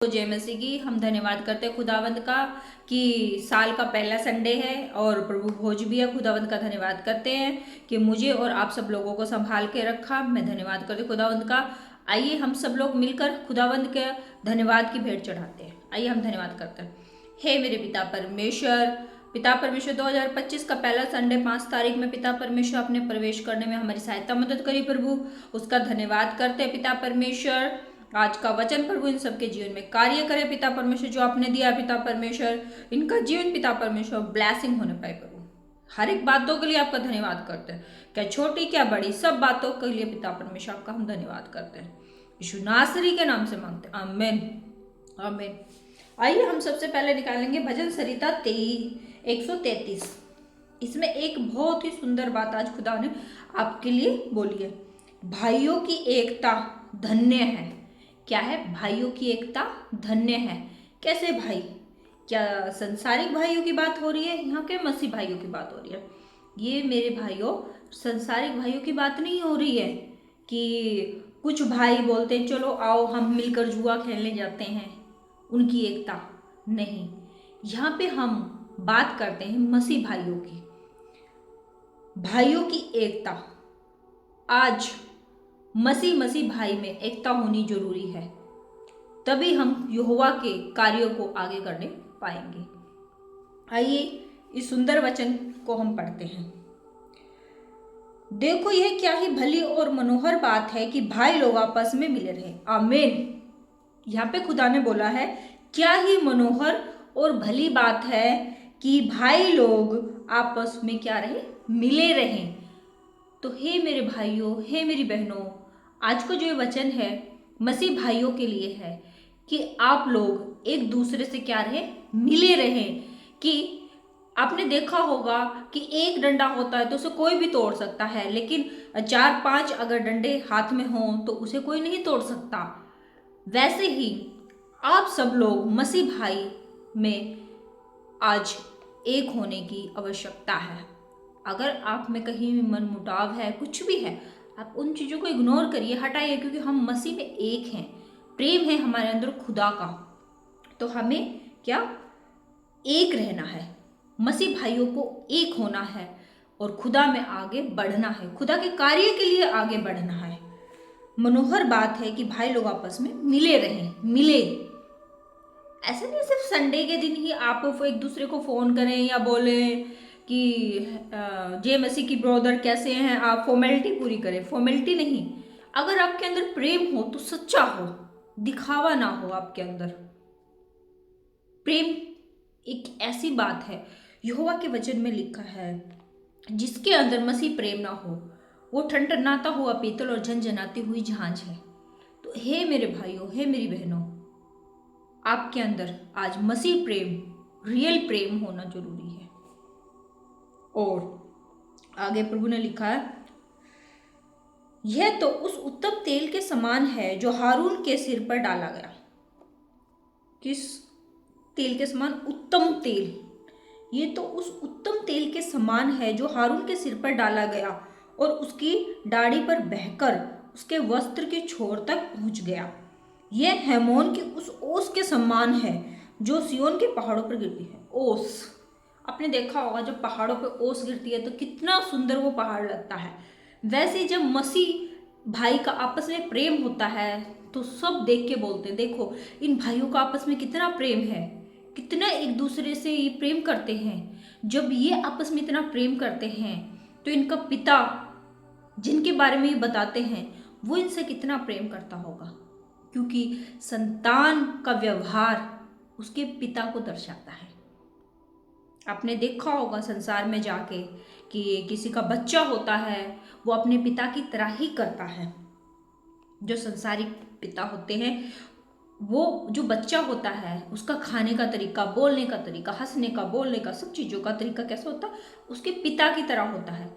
तो जय मसीह की। हम धन्यवाद करते हैं खुदावंद का कि साल का पहला संडे है और प्रभु भोज भी है। खुदावंद का धन्यवाद करते हैं कि मुझे और आप सब लोगों को संभाल के रखा। मैं धन्यवाद करती हूँ खुदावंद का। आइए हम सब लोग मिलकर खुदावंद के धन्यवाद की भेंट चढ़ाते हैं। आइए हम धन्यवाद करते हैं। हे मेरे पिता परमेश्वर 2025 का पहला संडे 5 तारीख में पिता परमेश्वर अपने प्रवेश करने में हमारी सहायता मदद करी प्रभु, उसका धन्यवाद करते हैं पिता परमेश्वर। आज का वचन प्रभु इन सबके जीवन में कार्य करे पिता परमेश्वर, जो आपने दिया पिता परमेश्वर, इनका जीवन पिता परमेश्वर ब्लेसिंग होने पाए प्रभु। हर एक बातों के लिए आपका धन्यवाद करते हैं, क्या छोटी क्या बड़ी, सब बातों के लिए पिता परमेश्वर आपका हम धन्यवाद करते हैं। यीशु नासरी के नाम से मांगते हैं, आमीन आमीन। आइए हम सबसे पहले निकालेंगे भजन संहिता 133। इसमें एक बहुत ही सुंदर बात आज खुदा ने आपके लिए बोली है। भाइयों की एकता धन्य है। क्या है? भाइयों की एकता धन्य है। कैसे भाई? क्या संसारिक भाइयों की बात हो रही है? यहाँ के मसीह भाइयों की बात हो रही है। ये मेरे भाइयों संसारिक भाइयों की बात नहीं हो रही है कि कुछ भाई बोलते हैं चलो आओ हम मिलकर जुआ खेलने जाते हैं, उनकी एकता नहीं। यहाँ पे हम बात करते हैं मसीह भाइयों की, भाइयों की एकता। आज मसीह भाई में एकता होनी जरूरी है, तभी हम यहोवा के कार्यों को आगे करने पाएंगे। आइए इस सुंदर वचन को हम पढ़ते हैं। देखो यह क्या ही भली और मनोहर बात है कि भाई लोग आपस में मिले रहे। आमीन। यहाँ पे खुदा ने बोला है क्या ही मनोहर और भली बात है कि भाई लोग आपस में क्या रहे, मिले रहे। तो हे मेरे भाइयों, हे मेरी बहनों, आज का जो वचन है मसीह भाइयों के लिए है कि आप लोग एक दूसरे से क्या रहे, मिले रहे। कि आपने देखा होगा कि एक डंडा होता है तो उसे कोई भी तोड़ सकता है, लेकिन 4-5 अगर डंडे हाथ में हों तो उसे कोई नहीं तोड़ सकता। वैसे ही आप सब लोग मसीह भाई में आज एक होने की आवश्यकता है। अगर आप में कहीं भी मन मुटाव है, कुछ भी है, आप उन चीज़ों को इग्नोर करिए, हटाइए, क्योंकि हम मसीह में एक हैं। प्रेम है हमारे अंदर खुदा का, तो हमें क्या एक रहना है, मसीह भाइयों को एक होना है और खुदा में आगे बढ़ना है, खुदा के कार्य के लिए आगे बढ़ना है। मनोहर बात है कि भाई लोग आपस में मिले रहें। मिले ऐसे नहीं सिर्फ संडे के दिन ही आप एक दूसरे को फोन करें या बोलें कि जय मसीह की ब्रदर कैसे हैं, आप फॉर्मेलिटी पूरी करें। फॉर्मेलिटी नहीं, अगर आपके अंदर प्रेम हो तो सच्चा हो, दिखावा ना हो आपके अंदर। प्रेम एक ऐसी बात है, यहोवा के वचन में लिखा है जिसके अंदर मसीह प्रेम ना हो वो ठनठनाता हुआ पीतल और झनझनाती हुई झांझ है। तो हे मेरे भाइयों, हे मेरी बहनों, आपके अंदर आज मसीह प्रेम, रियल प्रेम होना जरूरी है। और आगे प्रभु ने लिखा है यह तो उस उत्तम तेल के समान है जो हारून के सिर पर डाला गया। किस तेल के समान? उत्तम तेल। ये तो उस उत्तम तेल के समान है जो हारून के सिर पर डाला गया और उसकी दाढ़ी पर बहकर उसके वस्त्र के छोर तक पहुंच गया। यह हेमोन की उस ओस के समान है जो सियोन के पहाड़ों पर गिरती है। ओस आपने देखा होगा, जब पहाड़ों पर ओस गिरती है तो कितना सुंदर वो पहाड़ लगता है। वैसे जब मसीह भाई का आपस में प्रेम होता है तो सब देख के बोलते हैं देखो इन भाइयों का आपस में कितना प्रेम है, कितना एक दूसरे से ये प्रेम करते हैं। जब ये आपस में इतना प्रेम करते हैं तो इनका पिता जिनके बारे में ये बताते हैं वो इनसे कितना प्रेम करता होगा, क्योंकि संतान का व्यवहार उसके पिता को दर्शाता है। आपने देखा होगा संसार में जाके कि किसी का बच्चा होता है वो अपने पिता की तरह ही करता है। जो संसारिक पिता होते हैं वो जो बच्चा होता है उसका खाने का तरीका, बोलने का तरीका, हंसने का, बोलने का, सब चीज़ों का तरीका कैसा होता है, उसके पिता की तरह होता है।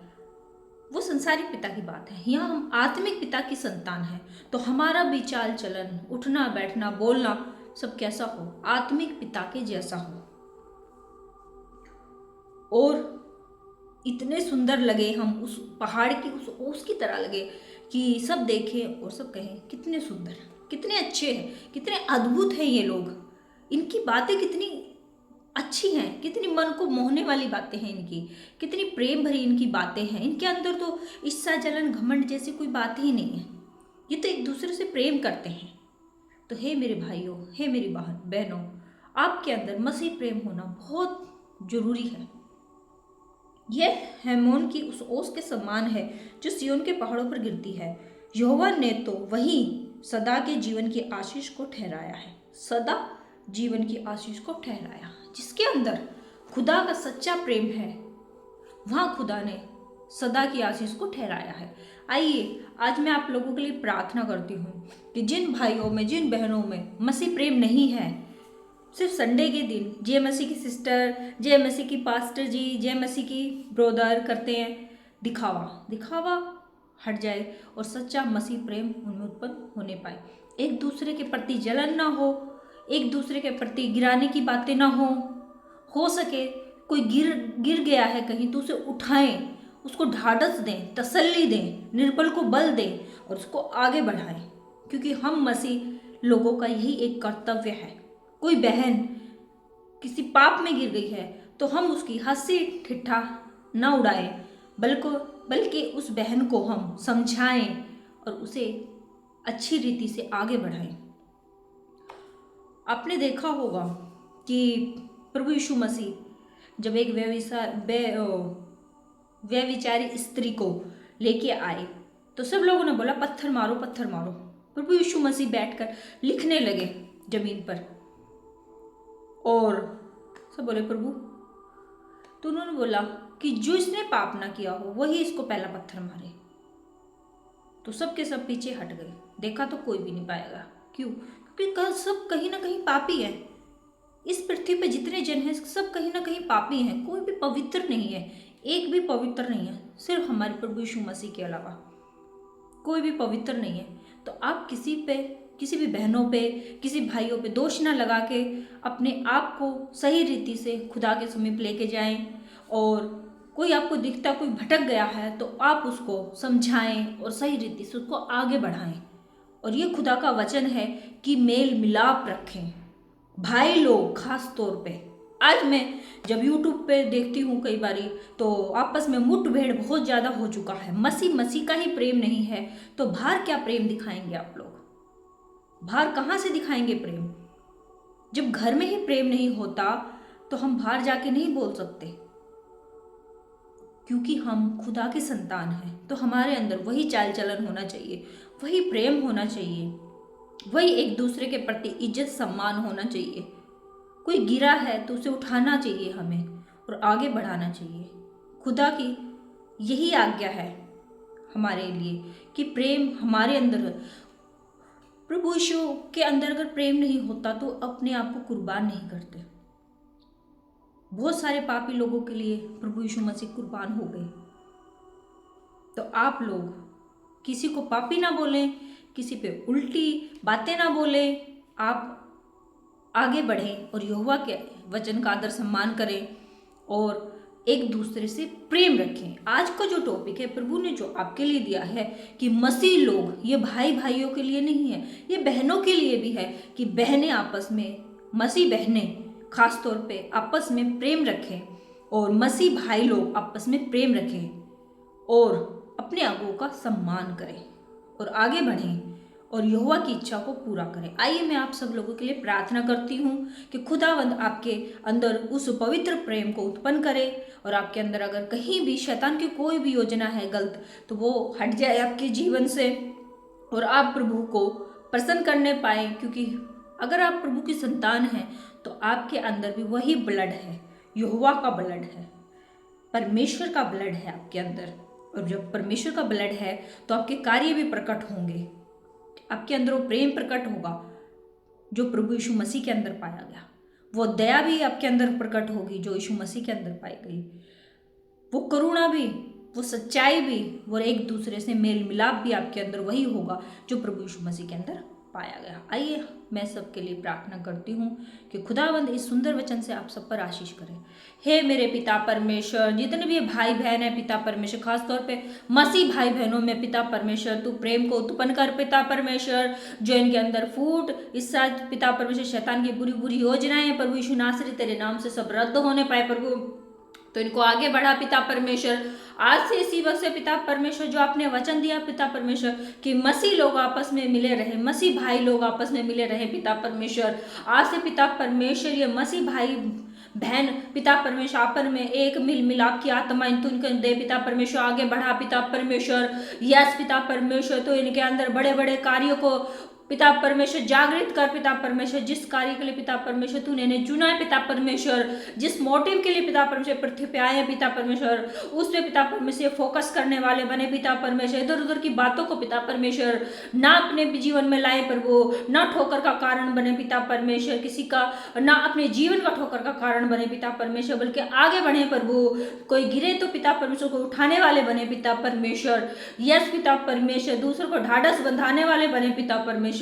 वो संसारिक पिता की बात है। यहाँ हम आत्मिक पिता की संतान है, तो हमारा भी चाल चलन, उठना बैठना, बोलना सब कैसा हो, आत्मिक पिता के जैसा हो। और इतने सुंदर लगे हम उस पहाड़ की उस ओस की तरह लगे कि सब देखें और सब कहें कितने सुंदर। कितने अच्छे हैं, कितने अद्भुत हैं ये लोग, इनकी बातें कितनी अच्छी हैं, कितनी मन को मोहने वाली बातें हैं इनकी, कितनी प्रेम भरी इनकी बातें हैं। इनके अंदर तो ईर्ष्या जलन घमंड जैसी कोई बात ही नहीं है। ये तो एक दूसरे से प्रेम करते हैं। तो हे मेरे भाइयों, हे मेरी बहनों, आपके अंदर मसीह प्रेम होना बहुत जरूरी है। यह हेमोन की उस ओस के समान है जो सिय्योन के पहाड़ों पर गिरती है। यहोवा ने तो वही सदा के जीवन की आशीष को ठहराया है, सदा जीवन की आशीष को ठहराया। जिसके अंदर खुदा का सच्चा प्रेम है, वहाँ खुदा ने सदा की आशीष को ठहराया है। आइए आज मैं आप लोगों के लिए प्रार्थना करती हूँ कि जिन भाइयों में, जिन बहनों में मसीह प्रेम नहीं है, सिर्फ संडे के दिन जय मसीह की सिस्टर, जय मसीह की पास्टर जी, जय मसीह की ब्रोदर करते हैं, दिखावा हट जाए और सच्चा मसीह प्रेम उनमें उत्पन्न होने पाए। एक दूसरे के प्रति जलन ना हो, एक दूसरे के प्रति गिराने की बातें ना हो सके कोई गिर गया है कहीं तो उसे उठाएं, उसको ढाढ़स दें, तसल्ली दें, निर्बल को बल दें और उसको आगे बढ़ाएं, क्योंकि हम मसीह लोगों का यही एक कर्तव्य है। कोई बहन किसी पाप में गिर गई है तो हम उसकी हंसी ठिठ्ठा न उड़ाएं, बल्कि उस बहन को हम समझाएं और उसे अच्छी रीति से आगे बढ़ाएं। आपने देखा होगा कि प्रभु यीशु मसीह जब एक व्यभिचारी स्त्री को लेके आए तो सब लोगों ने बोला पत्थर मारो, पत्थर मारो। प्रभु यीशु मसीह बैठकर लिखने लगे जमीन पर और सब बोले प्रभु। तो उन्होंने बोला कि जो इसने पाप ना किया हो वही इसको पहला पत्थर मारे। तो सब के सब पीछे हट गए, देखा तो कोई भी नहीं पाएगा। क्यों? क्योंकि सब कहीं ना कहीं पापी है। इस पृथ्वी पे जितने जन हैं सब कहीं ना कहीं पापी हैं, कोई भी पवित्र नहीं है, एक भी पवित्र नहीं है, सिर्फ हमारे प्रभु यीशु मसीह के अलावा कोई भी पवित्र नहीं है। तो आप किसी भी बहनों पे, किसी भाइयों पे दोष ना लगा के अपने आप को सही रीति से खुदा के समीप लेके जाएं। और कोई आपको दिखता कोई भटक गया है तो आप उसको समझाएं और सही रीति से उसको आगे बढ़ाएं। और ये खुदा का वचन है कि मेल मिलाप रखें भाई लोग। खास तौर पे आज मैं जब YouTube पे देखती हूँ कई बारी तो आपस में मुठभेड़ बहुत ज़्यादा हो चुका है। मसीह का ही प्रेम नहीं है तो बाहर क्या प्रेम दिखाएंगे आप लोग? बाहर कहाँ से दिखाएंगे प्रेम? जब घर में ही प्रेम नहीं होता तो हम बाहर जाके नहीं बोल सकते, क्योंकि हम खुदा के संतान हैं। तो हमारे अंदर वही चाल चलन होना चाहिए, वही प्रेम होना चाहिए, वही एक दूसरे के प्रति इज्जत सम्मान होना चाहिए। कोई गिरा है तो उसे उठाना चाहिए हमें और आगे बढ़ाना चाहिए। खुदा की यही आज्ञा है हमारे लिए कि प्रेम हमारे अंदर। प्रभु यीशु के अंदर अगर प्रेम नहीं होता तो अपने आप को कुर्बान नहीं करते। बहुत सारे पापी लोगों के लिए प्रभु यीशु मसीह कुर्बान हो गए। तो आप लोग किसी को पापी ना बोलें, किसी पे उल्टी बातें ना बोलें, आप आगे बढ़ें और यहोवा के वचन का आदर सम्मान करें और एक दूसरे से प्रेम रखें। आज का जो टॉपिक है प्रभु ने जो आपके लिए दिया है कि मसीह लोग, ये भाई भाइयों के लिए नहीं है, ये बहनों के लिए भी है कि बहनें आपस में, मसीह बहनें खास तौर पे आपस में प्रेम रखें और मसीह भाई लोग आपस में प्रेम रखें और अपने आगों का सम्मान करें और आगे बढ़ें और यहोवा की इच्छा को पूरा करें। आइए मैं आप सब लोगों के लिए प्रार्थना करती हूँ कि खुदावंद आपके अंदर उस पवित्र प्रेम को उत्पन्न करे और आपके अंदर अगर कहीं भी शैतान की कोई भी योजना है गलत तो वो हट जाए आपके जीवन से और आप प्रभु को प्रसन्न करने पाए। क्योंकि अगर आप प्रभु की संतान हैं तो आपके अंदर भी वही ब्लड है, यहोवा का ब्लड है, परमेश्वर का ब्लड है आपके अंदर। और जब परमेश्वर का ब्लड है तो आपके कार्य भी प्रकट होंगे, आपके अंदर वो प्रेम प्रकट होगा जो प्रभु यीशु मसीह के अंदर पाया गया। वो दया भी आपके अंदर प्रकट होगी जो यीशु मसीह के अंदर पाई गई। वो करुणा भी, वो सच्चाई भी, वो एक दूसरे से मेल मिलाप भी आपके अंदर वही होगा जो प्रभु यीशु मसीह के अंदर पाया गया। आइए मैं सबके लिए प्रार्थना करती हूँ कि खुदावंद इस सुंदर वचन से आप सब पर आशीष करें। हे मेरे पिता परमेश्वर, जितने भी भाई बहन हैं पिता परमेश्वर, खास तौर पे मसीह भाई बहनों में पिता परमेश्वर तू प्रेम को उत्पन्न कर पिता परमेश्वर, जो इनके अंदर फूट इस पिता परमेश्वर शैतान की बुरी बुरी योजनाएं प्रभु यीशु नासरी तेरे नाम से सब रद्द होने पाए प्रभु, तो इनको आगे बढ़ा पिता परमेश्वर। आज से इसी वक्त से पिता परमेश्वर जो आपने वचन दिया पिता परमेश्वर कि मसीह लोग आपस में मिले रहे, मसीह भाई लोग आपस में मिले रहे पिता परमेश्वर, आज से पिता परमेश्वर ये मसीह भाई बहन पिता परमेश्वर आपन में एक मिल मिलाप की आत्मा इनको दे पिता परमेश्वर, आगे बढ़ा पिता परमेश्वर। यस पिता परमेश्वर, तो इनके अंदर बड़े बड़े कार्यों को पिता परमेश्वर जागृत कर पिता परमेश्वर, जिस कार्य के लिए पिता परमेश्वर तूने इन्हें चुना है पिता परमेश्वर, जिस मोटिव के लिए पिता परमेश्वर पृथ्वी पे आए हैं पिता परमेश्वर, उस पे पिता परमेश्वर फोकस करने वाले बने पिता परमेश्वर। इधर उधर की बातों को पिता परमेश्वर ना अपने जीवन में लाए प्रभु, ना ठोकर का कारण बने पिता परमेश्वर, किसी का ना अपने जीवन का ठोकर का कारण बने पिता परमेश्वर, बल्कि आगे बढ़े प्रभु, कोई गिरे तो पिता परमेश्वर को उठाने वाले बने पिता परमेश्वर। यस पिता परमेश्वर, दूसरों को ढाढ़स बंधाने वाले बने पिता परमेश्वर,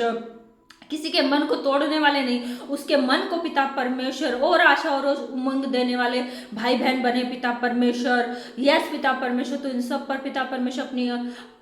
किसी के मन को तोड़ने वाले नहीं, उसके मन को पिता परमेश्वर और आशा और उमंग देने वाले भाई बहन बने पिता परमेश्वर। यस पिता परमेश्वर, तो इन सब पर पिता परमेश्वर अपनी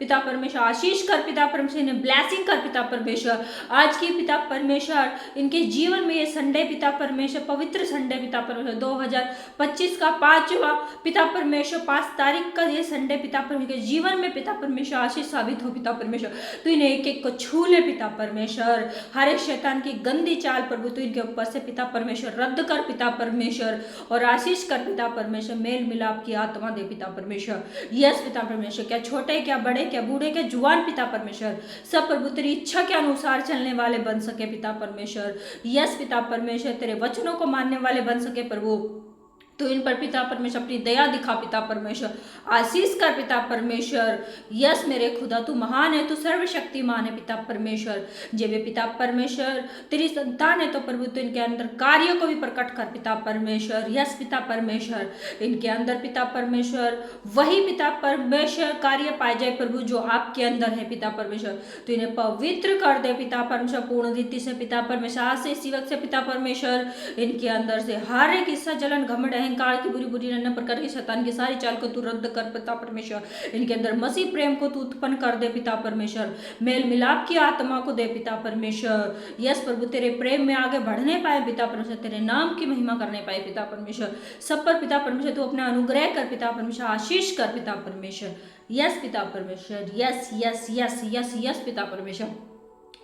पिता परमेश्वर आशीष कर पिता परमेश्वर, इन्हें ब्लेसिंग कर पिता परमेश्वर। आज की पिता परमेश्वर इनके जीवन में ये संडे पिता परमेश्वर, पवित्र संडे पिता परमेश्वर 2025 का 5वां पिता परमेश्वर 5 तारीख का ये संडे पिता परमेश्वर के जीवन में पिता परमेश्वर आशीष साबित हो पिता परमेश्वर। तो इन्हें एक एक को छू ले पिता परमेश्वर, हर एक शैतान की गंदी चाल प्रभु तो इनके ऊपर से पिता परमेश्वर रद्द कर पिता परमेश्वर, और आशीष कर पिता परमेश्वर, मेल मिलाप की आत्मा दे पिता परमेश्वर। यस पिता परमेश्वर, क्या छोटे क्या बड़े क्या बूढ़े क्या जुआन पिता परमेश्वर, सब प्रभु तेरी इच्छा के अनुसार चलने वाले बन सके पिता परमेश्वर। यस पिता परमेश्वर, तेरे वचनों को मानने वाले बन सके प्रभु, तो इन पर पिता परमेश्वर अपनी दया दिखा पिता परमेश्वर, आशीष कर पिता परमेश्वर। यस मेरे खुदा तू महान है, तू सर्वशक्तिमान है पिता परमेश्वर। जब ये पिता परमेश्वर तेरी संतान है तो प्रभु तो इनके अंदर कार्यों को भी प्रकट कर पिता परमेश्वर। यस पिता परमेश्वर, इनके अंदर पिता परमेश्वर वही पिता परमेश्वर कार्य पाए जाए प्रभु जो आपके अंदर है पिता परमेश्वर, तो इन्हें पवित्र कर दे पिता परमेश्वर पूर्ण रीति से पिता परमेश्वर। आज से इसी वक्त से पिता परमेश्वर इनके अंदर से हर एक हिस्सा जलन घमंड अहंकार की बुरी बुरी अन्य प्रकार की शैतान की सारी चाल को तू रद्द कर पिता परमेश्वर। इनके अंदर मसीह प्रेम को तू उत्पन्न कर दे पिता परमेश्वर, मेल मिलाप की आत्मा को दे पिता परमेश्वर। यस प्रभु तेरे प्रेम में आगे बढ़ने पाए पिता परमेश्वर, तेरे नाम की महिमा करने पाए पिता परमेश्वर। सब पर पिता परमेश्वर तू अपना अनुग्रह कर पिता परमेश्वर, आशीष कर पिता परमेश्वर। यस पिता परमेश्वर, yes yes yes yes yes पिता परमेश्वर,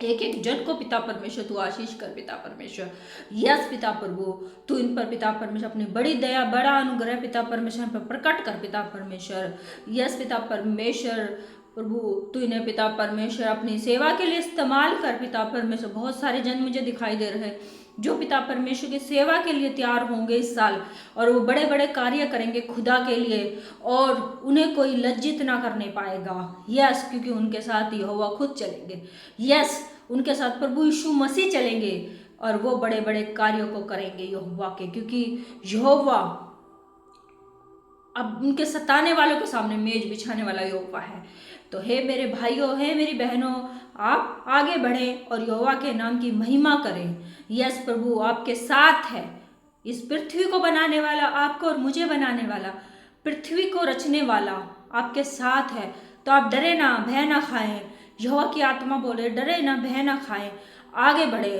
एक एक जन को पिता परमेश्वर तू आशीष कर पिता परमेश्वर। यस पिता प्रभु, तू इन पर पिता परमेश्वर अपनी बड़ी दया बड़ा अनुग्रह पिता परमेश्वर पर प्रकट कर पिता परमेश्वर। यस पिता परमेश्वर प्रभु, तू इन्हें पिता परमेश्वर अपनी सेवा के लिए इस्तेमाल कर पिता परमेश्वर। बहुत सारे जन मुझे दिखाई दे रहे हैं जो पिता परमेश्वर की सेवा के लिए तैयार होंगे इस साल, और वो बड़े बड़े कार्य करेंगे खुदा के लिए, और उन्हें कोई लज्जित ना करने पाएगा। यस, क्योंकि उनके साथ यहोवा खुद चलेंगे। यस, उनके साथ प्रभु यीशु मसीह चलेंगे और वो बड़े बड़े कार्यों को करेंगे यहोवा के, क्योंकि यहोवा अब उनके सताने वालों के सामने मेज बिछाने वाला यहोवा है। तो हे मेरे भाइयों, हे मेरी बहनों, आप आगे बढ़ें और यहोवा के नाम की महिमा करें। यस प्रभु आपके साथ है, इस पृथ्वी को बनाने वाला, आपको और मुझे बनाने वाला, पृथ्वी को रचने वाला आपके साथ है। तो आप डरे ना, भय ना खाएं। यहोवा की आत्मा बोले डरे ना, भय ना खाएं, आगे बढ़े,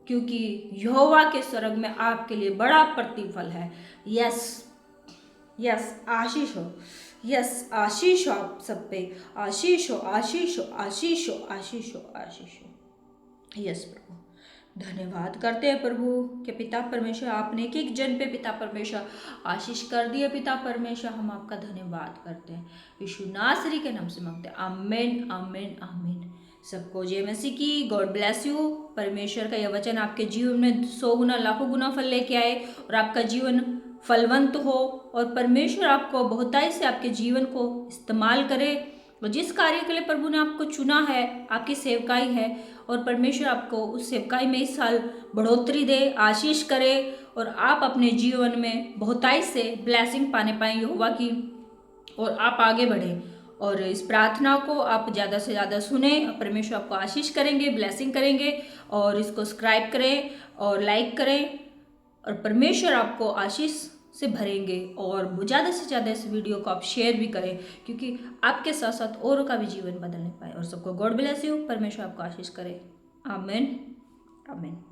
क्योंकि यहोवा के स्वर्ग में आपके लिए बड़ा प्रतिफल है। यस यस, आशीष हो। यस, आशीष हो आप सब पे, आशीष हो, आशीष हो, आशीष हो, आशीष हो, आशीष हो। यस प्रभु, धन्यवाद करते हैं प्रभु कि पिता परमेश्वर आपने एक एक जन पे पिता परमेश्वर आशीष कर दिए पिता परमेश्वर। हम आपका धन्यवाद करते हैं, यीशु नासरी के नाम से मांगते हैं। आमीन आमीन आमीन। सबको जय मसीह की। God bless you. परमेश्वर का यह वचन आपके जीवन में 100 गुना लाखों गुना फल लेके आए और आपका जीवन फलवंत हो, और परमेश्वर आपको बहुताई से आपके जीवन को इस्तेमाल करे, और जिस कार्य के लिए प्रभु ने आपको चुना है, आपकी सेवकाई है, और परमेश्वर आपको उस सेवकाई में इस साल बढ़ोतरी दे, आशीष करे, और आप अपने जीवन में बहुताई से ब्लेसिंग पाने पाएं यहोवा की, और आप आगे बढ़ें और इस प्रार्थना को आप ज़्यादा से ज़्यादा सुने। परमेश्वर आपको आशीष करेंगे, ब्लेसिंग करेंगे। और इसको सब्सक्राइब करें और लाइक करें और परमेश्वर आपको आशीष से भरेंगे। और ज़्यादा से ज़्यादा इस वीडियो को आप शेयर भी करें, क्योंकि आपके साथ साथ औरों का भी जीवन बदलने पाए। और सबको गॉड ब्लेस यू। परमेश्वर आपको आशीष करे। आमीन, आमीन।